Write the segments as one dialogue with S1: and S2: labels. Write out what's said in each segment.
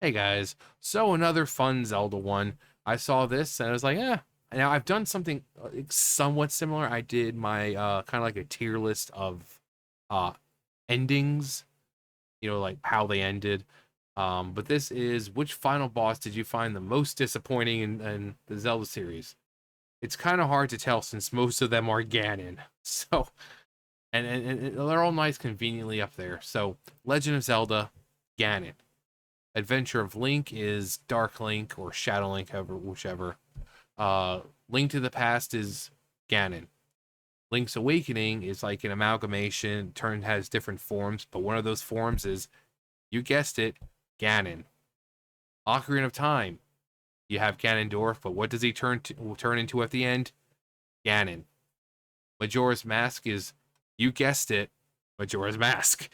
S1: Hey guys, so another fun Zelda one. I saw this and I was like, eh. Now I've done something somewhat similar. I did my kind of like a tier list of uh endings, like how they ended. But this is which final boss did you find the most disappointing in the Zelda series? It's kind of hard to tell since most of them are Ganon. So, and they're all nice conveniently up there. So, Legend of Zelda, Ganon. Adventure of Link is Dark Link or Shadow Link, however, whichever. Uh, Link to the Past is Ganon. Link's Awakening is like an amalgamation. Turn has different forms, but one of those forms is, you guessed it, Ganon. Ocarina of Time, you have Ganondorf, but what does he turn into at the end? Ganon. Majora's Mask is, you guessed it, Majora's Mask.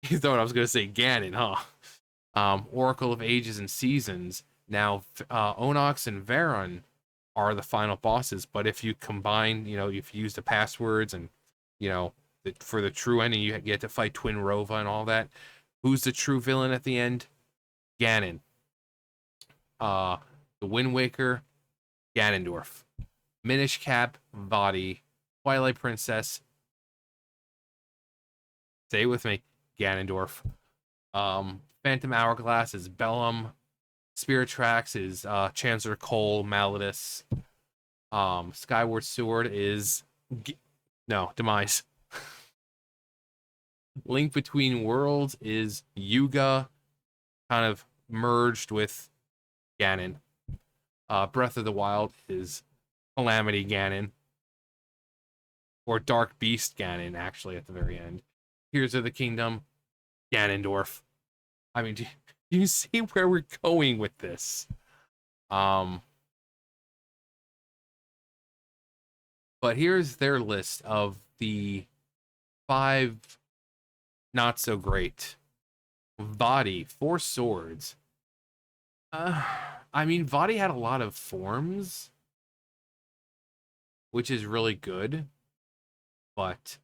S1: You thought I was gonna say Ganon, huh? Oracle of Ages and Seasons. Now, Onox and Varon are the final bosses, but if you combine, if you use the passwords and, for the true ending, you get to fight Twin Rova and all that. Who's the true villain at the end? Ganon. Uh, the Wind Waker, Ganondorf. Minish Cap, Vaati. Twilight Princess, stay with me, Ganondorf. Phantom Hourglass is Bellum. Spirit Tracks is Chancellor Cole, Malladus. Skyward Sword is no, Demise. Link Between Worlds is Yuga, kind of merged with Ganon. Breath of the Wild is Calamity Ganon, or Dark Beast Ganon, actually, at the very end. Tears of the Kingdom, Ganondorf. I mean, do you see where we're going with this? Um, but here's their list of the 5 not so great. Vaati, 4 swords. Uh, I mean, Vaati had a lot of forms, which is really good, but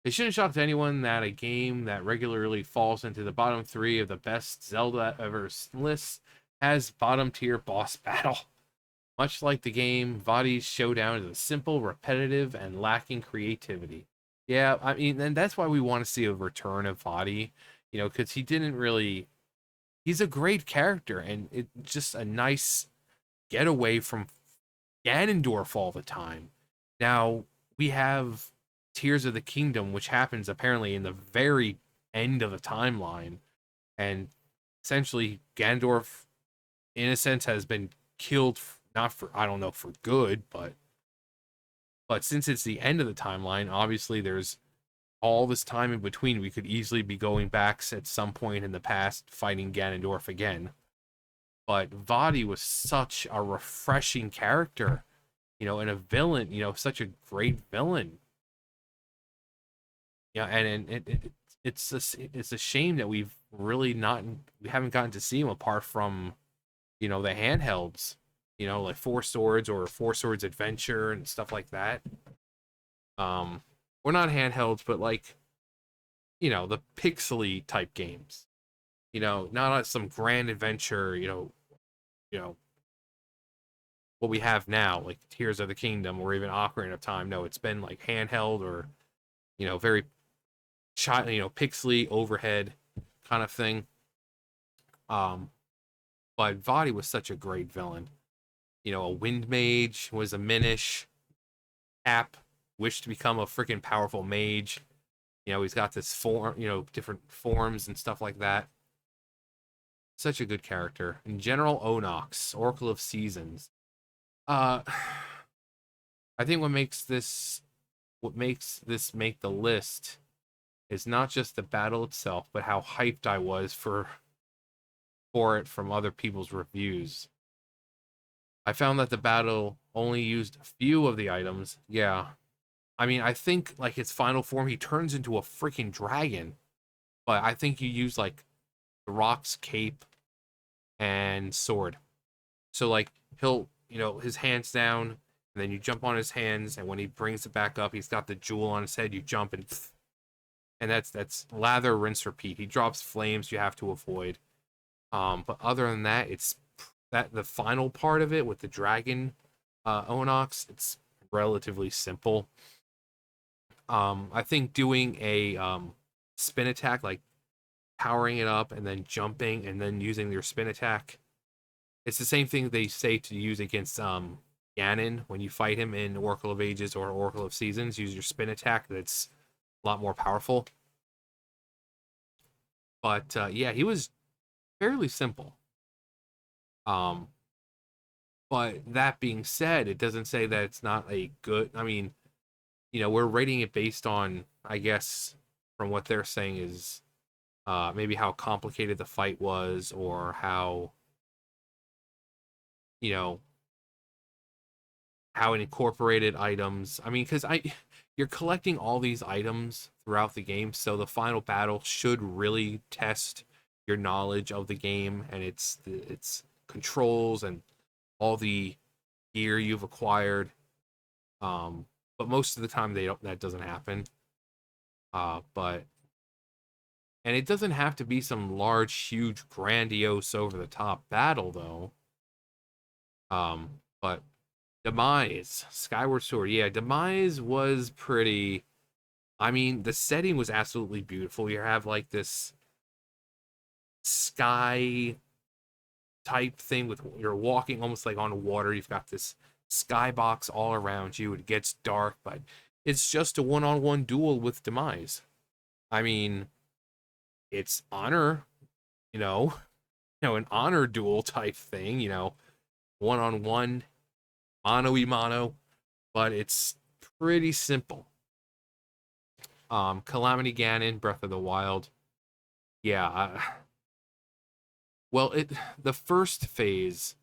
S1: it shouldn't shock to anyone that a game that regularly falls into the bottom 3 of the best Zelda ever lists has bottom tier boss battle. Much like the game, Vaati's showdown is simple, repetitive, and lacking creativity. Yeah, I mean, and that's why we want to see a return of Vaati, because he didn't really. He's a great character, and it's just a nice getaway from Ganondorf all the time. Now, we have Tears of the Kingdom, which happens apparently in the very end of the timeline, and essentially Ganondorf, in a sense, has been killed, not for, I don't know, for good, but since it's the end of the timeline, obviously there's all this time in between. We could easily be going back at some point in the past fighting Ganondorf again. But Vaati was such a refreshing character, and a villain, such a great villain. Yeah, and it's a shame that we haven't gotten to see him apart from, the handhelds, like Four Swords or Four Swords Adventure and stuff like that. Or not handhelds, but like, the pixely type games. Not some grand adventure, you know, what we have now, like Tears of the Kingdom or even Ocarina of Time. No, it's been like handheld or, very pixely overhead kind of thing. Um, but Vaati was such a great villain. A wind mage was a Minish. Cap wished to become a freaking powerful mage. He's got this form, different forms and stuff like that. Such a good character. In general, Onox, Oracle of Seasons. Uh, I think what makes this make the list is not just the battle itself, but how hyped I was for it from other people's reviews. I found that the battle only used a few of the items. Yeah. I mean, I think like his final form, he turns into a freaking dragon. But I think you use like the rock's cape and sword. So like he'll, his hands down, and then you jump on his hands, and when he brings it back up, he's got the jewel on his head. You jump and that's lather, rinse, repeat. He drops flames you have to avoid. But other than that, it's that the final part of it with the dragon Onox, it's relatively simple. I think doing a spin attack, like powering it up and then jumping and then using your spin attack, it's the same thing they say to use against Ganon when you fight him in Oracle of Ages or Oracle of Seasons. Use your spin attack. That's a lot more powerful. But yeah, he was fairly simple. Um, but that being said, it doesn't say that it's not a good. I mean, we're rating it based on, I guess, from what they're saying is maybe how complicated the fight was or how you know how it incorporated items. I mean, because you're collecting all these items throughout the game, so the final battle should really test your knowledge of the game and its controls and all the gear you've acquired. But most of the time they don't. That doesn't happen. But and it doesn't have to be some large, huge, grandiose, over the top battle though. But Demise, Skyward Sword. Yeah, Demise was pretty. I mean, the setting was absolutely beautiful. You have like this sky type thing with you're walking almost like on water. You've got this skybox all around you. It gets dark, but it's just a one-on-one duel with Demise. I mean, it's honor, you know, an honor duel type thing, one-on-one, mano y mano, but it's pretty simple. Calamity Ganon, Breath of the Wild. Yeah, well, the first phase,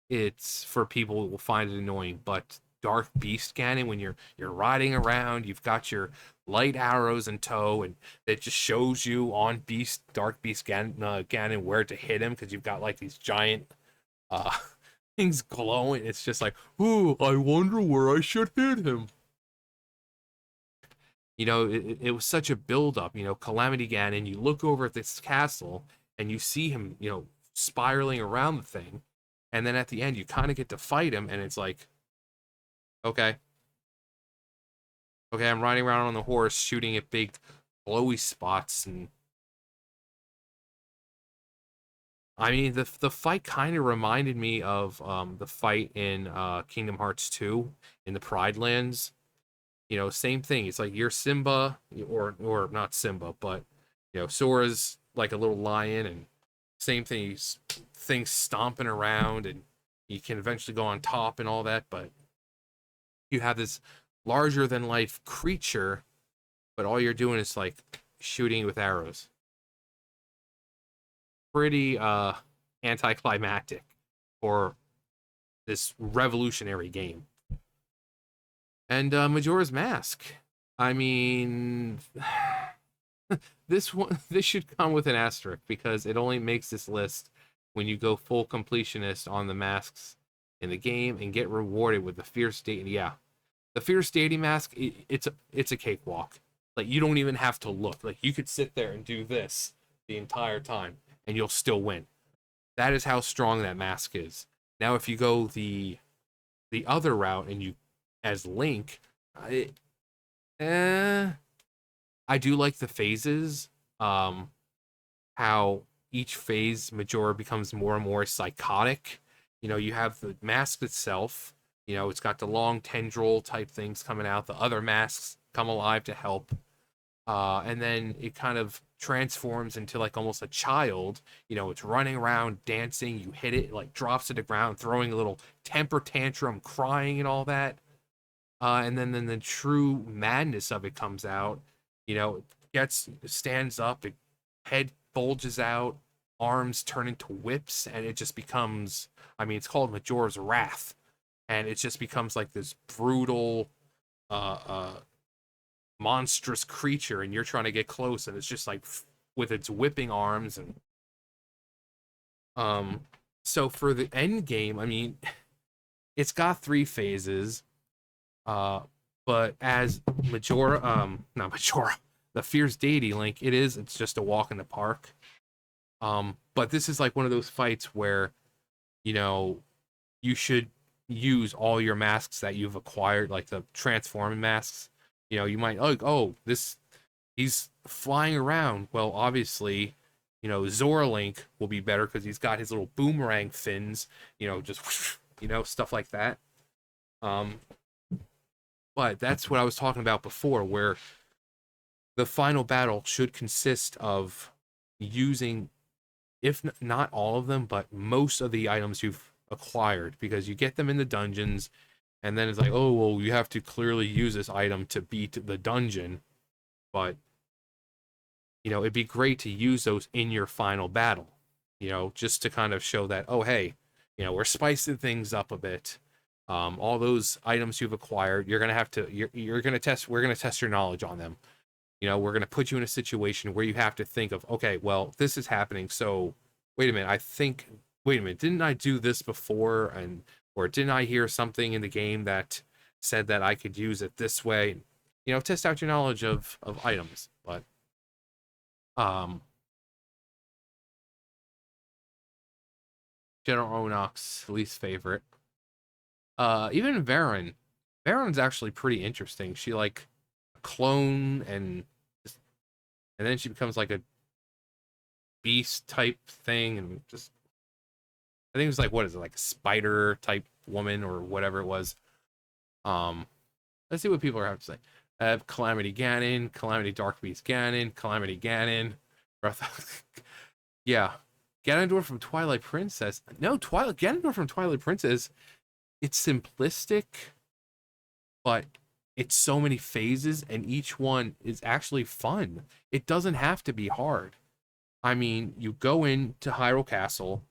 S1: it's for people who will find it annoying, but Dark Beast Ganon, when you're riding around, you've got your light arrows in tow, and it just shows you on Dark Beast Ganon where to hit him because you've got like these giant uh things glowing. It's just like, ooh, I wonder where I should hit him. It was such a build up. Calamity Ganon, you look over at this castle and you see him, spiraling around the thing, and then at the end you kind of get to fight him, and it's like, okay, okay, I'm riding around on the horse shooting at big glowy spots, and I mean the fight kind of reminded me of the fight in Kingdom Hearts 2 in the Pride Lands. Same thing. It's like you're Simba, or not Simba, but Sora's like a little lion, and same thing. He's things stomping around, and you can eventually go on top and all that. But you have this larger than life creature, but all you're doing is like shooting with arrows. Pretty anticlimactic for this revolutionary game. And Majora's Mask. I mean, this should come with an asterisk because it only makes this list when you go full completionist on the masks in the game and get rewarded with the Fierce Deity. Yeah, the Fierce Deity mask. It's a cakewalk. Like you don't even have to look. Like you could sit there and do this the entire time and you'll still win. That is how strong that mask is. Now, if you go the other route and you as Link, I, eh, I do like the phases. How each phase Majora becomes more and more psychotic. You have the mask itself. It's got the long tendril type things coming out. The other masks come alive to help. And then it kind of transforms into like almost a child. It's running around, dancing. You hit it, it like drops to the ground, throwing a little temper tantrum, crying and all that. And then the true madness of it comes out. It stands up, it head bulges out, arms turn into whips, and it just becomes. I mean, it's called Majora's Wrath, and it just becomes like this brutal, uh, uh, monstrous creature, and you're trying to get close, and it's just like with its whipping arms and um. So for the end game, I mean, it's got three phases. Uh, but as Majora, not Majora, the Fierce Deity Link, it's just a walk in the park. But this is like one of those fights where, you know, you should use all your masks that you've acquired, like the transforming masks. You might like, oh, this he's flying around. Well, obviously, Zoralink will be better because he's got his little boomerang fins, just stuff like that. Um, but that's what I was talking about before, where the final battle should consist of using, if not all of them, but most of the items you've acquired, because you get them in the dungeons, and then it's like, oh, well, you have to clearly use this item to beat the dungeon. But, it'd be great to use those in your final battle, just to kind of show that, oh, hey, we're spicing things up a bit. All those items you've acquired, you're gonna have to, you're gonna test. We're gonna test your knowledge on them. We're going to put you in a situation where you have to think of, okay, well, this is happening. So wait a minute. Wait a minute. Didn't I do this before? Or didn't I hear something in the game that said that I could use it this way? Test out your knowledge of items. But, um, General Onok's least favorite. Even Varen's actually pretty interesting. She like a clone and then she becomes like a beast type thing and just I think it was like what is it like a spider type woman or whatever it was. Um, let's see what people are have to say. Calamity Ganon, Calamity Dark Beast Ganon, Calamity Ganon, Breath. Yeah, Ganondorf from Twilight Princess. No, Twilight Ganondorf from Twilight Princess. It's simplistic, but it's so many phases, and each one is actually fun. It doesn't have to be hard. I mean, you go into Hyrule Castle,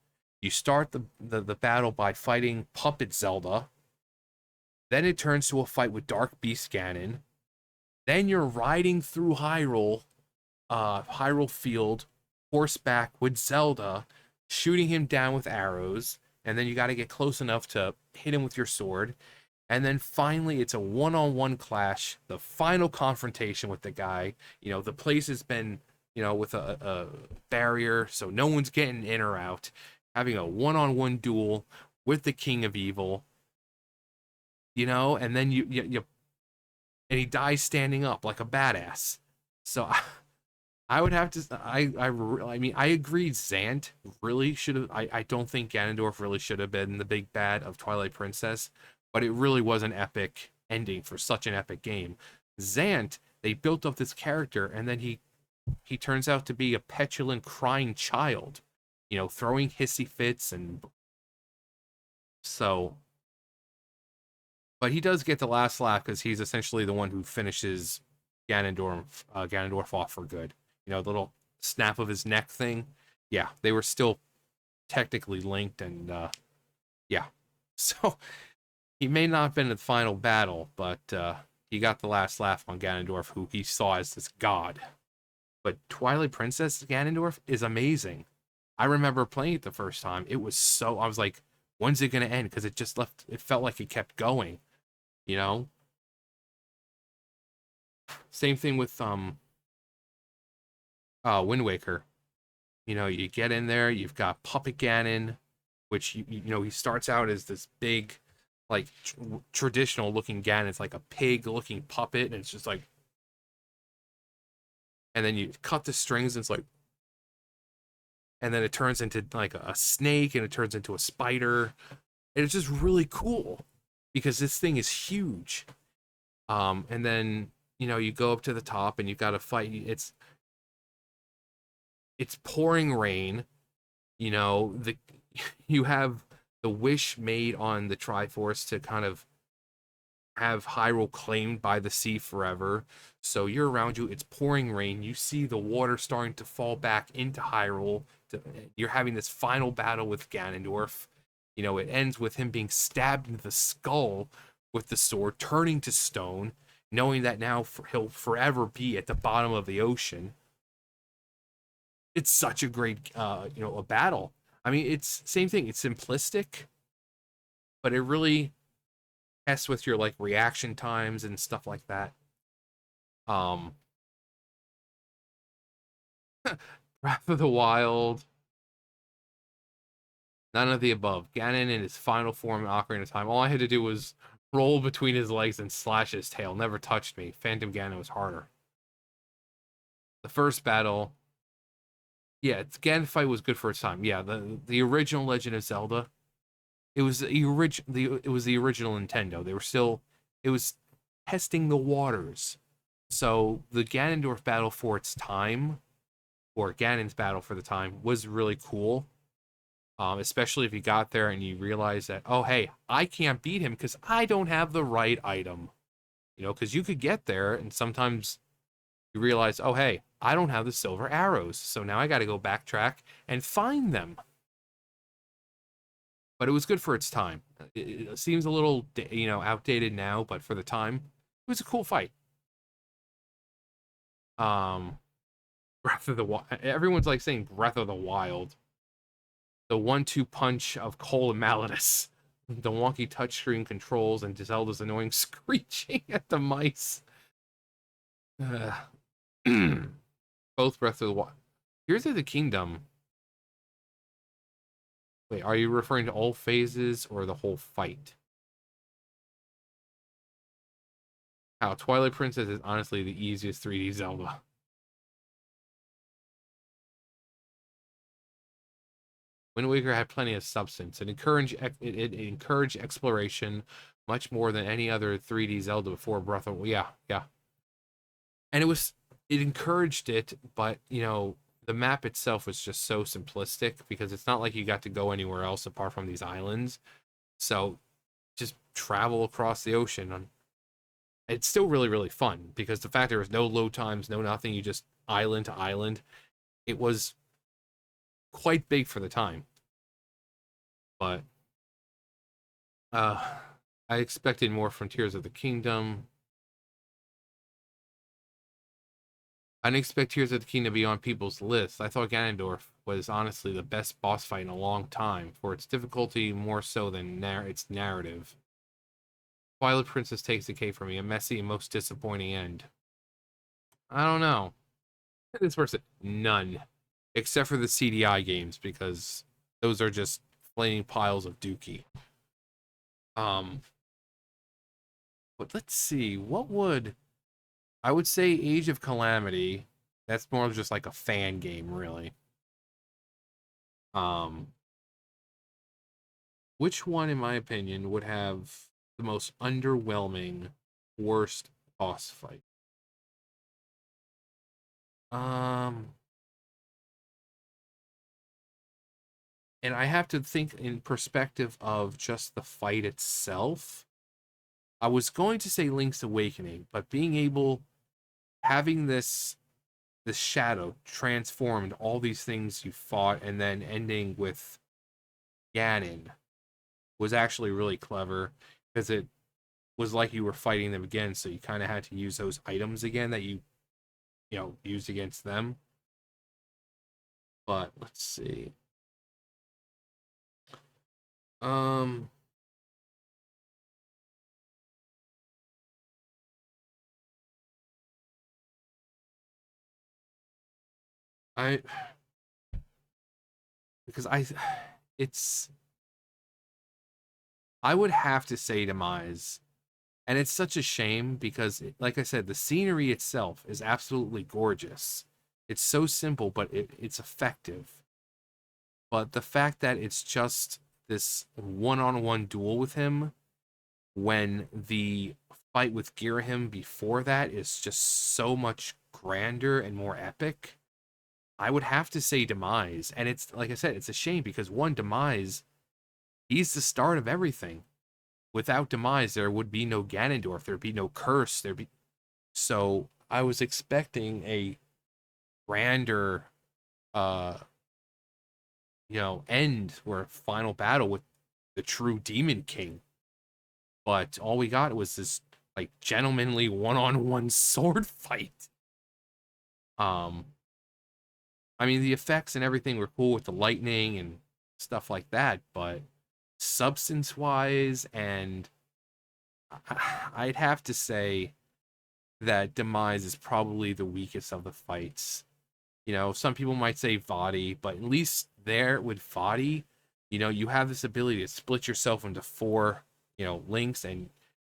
S1: you start the battle by fighting Puppet Zelda, then it turns to a fight with Dark Beast Ganon, then you're riding through Hyrule Field, horseback with Zelda, shooting him down with arrows, and then you got to get close enough to hit him with your sword, and then finally it's a one-on-one clash, the final confrontation with the guy. The place has been with a barrier, so no one's getting in or out. Having a one-on-one duel with the King of Evil, and then and he dies standing up like a badass. So I would have to, I mean, I agree. Zant really should have. I don't think Ganondorf really should have been the big bad of Twilight Princess, but it really was an epic ending for such an epic game. Zant, they built up this character, and then he turns out to be a petulant, crying child, throwing hissy fits, and so. But he does get the last laugh because he's essentially the one who finishes Ganondorf off for good. The little snap of his neck thing. Yeah, they were still technically linked, and yeah. So he may not have been in the final battle, but he got the last laugh on Ganondorf, who he saw as this god. But Twilight Princess Ganondorf is amazing. I remember playing it the first time. It was I was like, when's it gonna end? Because it felt like it kept going, you know? Same thing with Wind Waker. You get in there, you've got Puppet Ganon, which he starts out as this big, like traditional looking Ganon. It's like a pig looking puppet, and it's just like, and then you cut the strings, and it's like, and then it turns into like a snake, and it turns into a spider, and it's just really cool because this thing is huge. And then you go up to the top, and you got to fight. It's pouring rain. The you have the wish made on the Triforce to kind of have Hyrule claimed by the sea forever. So you're around you, it's pouring rain. You see the water starting to fall back into Hyrule. You're having this final battle with Ganondorf. It ends with him being stabbed into the skull with the sword, turning to stone, knowing that now he'll forever be at the bottom of the ocean. It's such a great, a battle. I mean, it's same thing. It's simplistic, but it really tests with your like reaction times and stuff like that. Um, Breath of the Wild. None of the above. Ganon in his final form in Ocarina of Time, all I had to do was roll between his legs and slash his tail. Never touched me. Phantom Ganon was harder. The first battle, yeah, Ganon fight was good for its time. Yeah, the original Legend of Zelda, it was the original Nintendo. They were still, it was testing the waters. So the Ganondorf battle for its time, or Ganon's battle for the time, was really cool. Especially if you got there and you realize that, oh, hey, I can't beat him because I don't have the right item. You know, because you could get there and sometimes you realize, oh, hey, I don't have the silver arrows. So now I got to go backtrack and find them. But it was good for its time. It seems a little, outdated now, but for the time, it was a cool fight. Um, Breath of the Wild. Everyone's like saying Breath of the Wild. The 1-2 punch of Cole and Malladus. The wonky touchscreen controls and Zelda's annoying screeching at the mice. Both Breath of the Wild. Tears of the Kingdom. Wait, are you referring to all phases or the whole fight? How Twilight Princess is honestly the easiest 3D Zelda. Wind Waker had plenty of substance. It encouraged exploration much more than any other 3D Zelda before Breath of. Yeah, yeah. And it encouraged it, but the map itself was just so simplistic because it's not like you got to go anywhere else apart from these islands. So just travel across the ocean. It's still really, really fun because the fact there was no load times, no nothing, you just island to island. It was quite big for the time. But I expected more from Tears of the Kingdom. I didn't expect Tears of the Kingdom to be on people's lists. I thought Ganondorf was honestly the best boss fight in a long time for its difficulty more so than its narrative. Twilight Princess takes the cake for me, a messy and most disappointing end. I don't know. This person, none. Except for the CDI games, because those are just flaming piles of dookie. But let's see, I would say Age of Calamity. That's more just like a fan game, really. Um, which one, in my opinion, would have the most underwhelming, worst boss fight? Um, and I have to think in perspective of just the fight itself. I was going to say Link's Awakening, but having this shadow transformed all these things you fought and then ending with Ganon was actually really clever because it was like you were fighting them again, so you kind of had to use those items again that you used against them. But let's see. Um I because it's I would have to say Demise. And it's such a shame because, like I said, the scenery itself is absolutely gorgeous. It's so simple, but it's effective. But the fact that it's just this one-on-one duel with him, when the fight with Girahim before that is just so much grander and more epic, I would have to say Demise. And it's, like I said, it's a shame because one, Demise, he's the start of everything. Without Demise, there would be no Ganondorf. There'd be no curse. So I was expecting a grander, uh, end or final battle with the true Demon King. But all we got was this like gentlemanly one-on-one sword fight. Um, I mean the effects and everything were cool with the lightning and stuff like that, but substance-wise and I'd have to say that Demise is probably the weakest of the fights. Some people might say Vadi, but at least there with Vadi, You have this ability to split yourself into four, links, and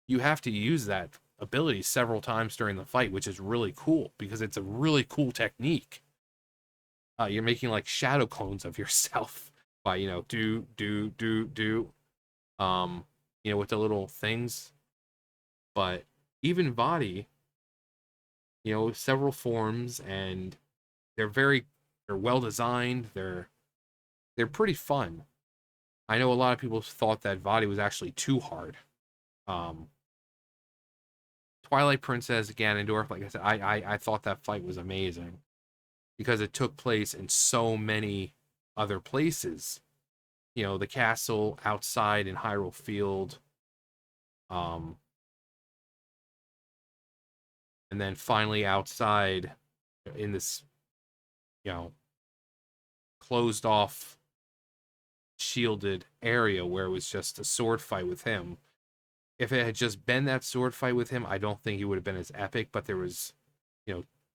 S1: you have to use that ability several times during the fight, which is really cool because it's a really cool technique. You're making like shadow clones of yourself by, do, with the little things. But even body, several forms, and they're very, they're well designed. They're pretty fun. I know a lot of people thought that Vadi was actually too hard. Um, Twilight Princess Ganondorf, like I said, I thought that fight was amazing because it took place in so many other places. The castle outside in Hyrule Field, um, and then finally outside in this, you know, closed off, shielded area where it was just a sword fight with him. If it had just been that sword fight with him, I don't think it would have been as epic. But there was,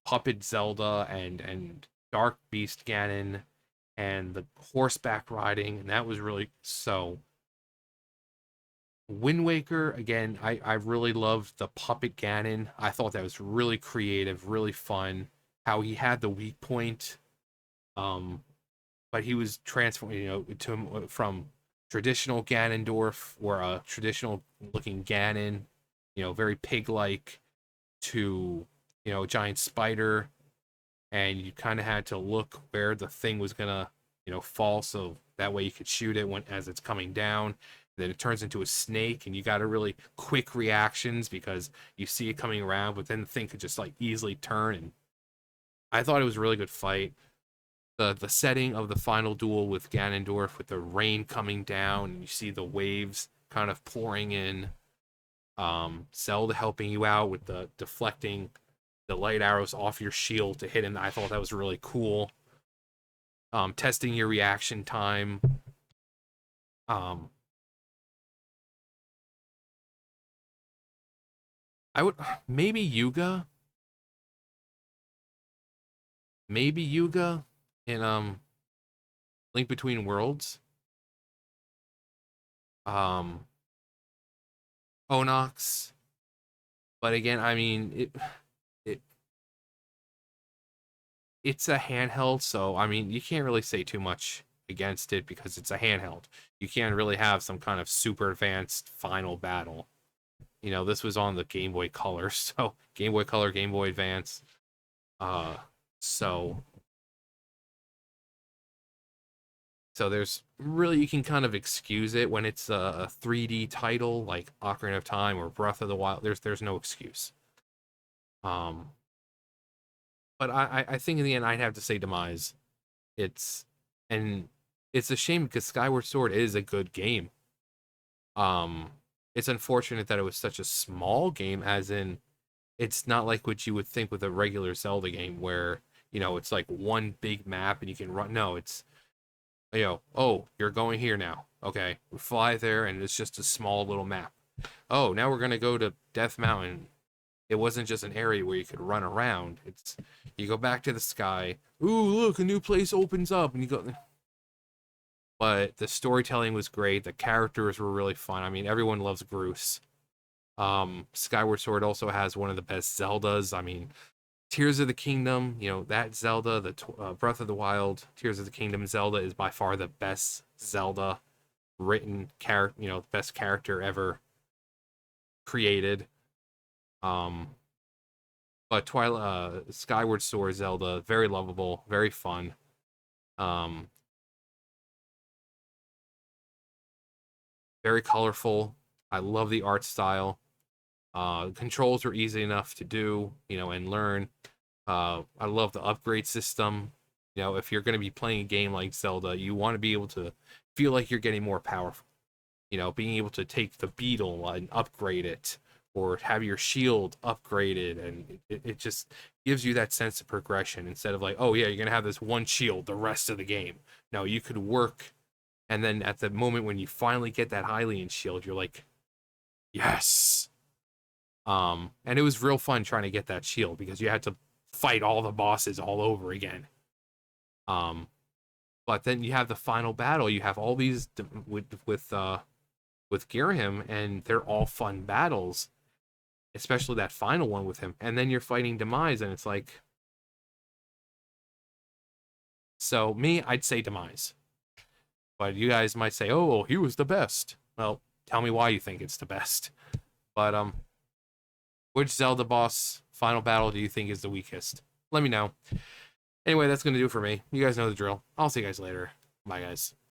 S1: puppet Zelda and Dark Beast Ganon and the horseback riding, and that was really so. Wind Waker again, I really loved the puppet Ganon. I thought that was really creative, really fun. How he had the weak point, um, but he was transformed, from traditional Ganondorf or a traditional looking Ganon, very pig like, to a giant spider, and you kind of had to look where the thing was gonna fall, so that way you could shoot it when as it's coming down. Then it turns into a snake, and you got to really quick reactions because you see it coming around, but then the thing could just like easily turn. And I thought it was a really good fight. The setting of the final duel with Ganondorf, with the rain coming down and you see the waves kind of pouring in, Zelda helping you out with the deflecting the light arrows off your shield to hit him. I thought that was really cool. Testing your reaction time. Um, I would maybe Yuga, maybe Yuga in Link Between Worlds. Um, Onox, but again, I mean it it's a handheld, so I mean you can't really say too much against it because it's a handheld. You can't really have some kind of super advanced final battle. This was on the Game Boy Color, so Game Boy Color, Game Boy Advance. Uh, so there's really, you can kind of excuse it when it's a 3D title like Ocarina of Time or Breath of the Wild. There's no excuse. Um, but I think in the end I'd have to say Demise. It's and it's a shame because Skyward Sword is a good game. Um, it's unfortunate that it was such a small game, as in it's not like what you would think with a regular Zelda game where, it's like one big map and you can run. No, it's, oh, you're going here now. Okay, we fly there and it's just a small little map. Oh, now we're gonna go to Death Mountain. It wasn't just an area where you could run around. It's, you go back to the sky. Ooh, look, a new place opens up, and you go. But the storytelling was great. The characters were really fun. I mean, everyone loves Groose. Skyward Sword also has one of the best Zeldas. I mean, Tears of the Kingdom, that Zelda, the Breath of the Wild, Tears of the Kingdom Zelda is by far the best Zelda written character, best character ever created. Um, but Twilight, Skyward Sword Zelda, very lovable, very fun. Um, very colorful. I love the art style. Controls are easy enough to do, and learn. I love the upgrade system. If you're going to be playing a game like Zelda, you want to be able to feel like you're getting more powerful. Being able to take the beetle and upgrade it, or have your shield upgraded, and it just gives you that sense of progression instead of like, oh yeah, you're going to have this one shield the rest of the game. No, you could work, and then at the moment when you finally get that Hylian shield, you're like, yes. And it was real fun trying to get that shield because you had to fight all the bosses all over again. Um, But then you have the final battle. You have all these with Girahim, and they're all fun battles, especially that final one with him. And then you're fighting Demise, and it's like, so me, I'd say Demise. But you guys might say, oh, well, he was the best. Well, tell me why you think it's the best. But which Zelda boss final battle do you think is the weakest? Let me know. Anyway, that's going to do it for me. You guys know the drill. I'll see you guys later. Bye, guys.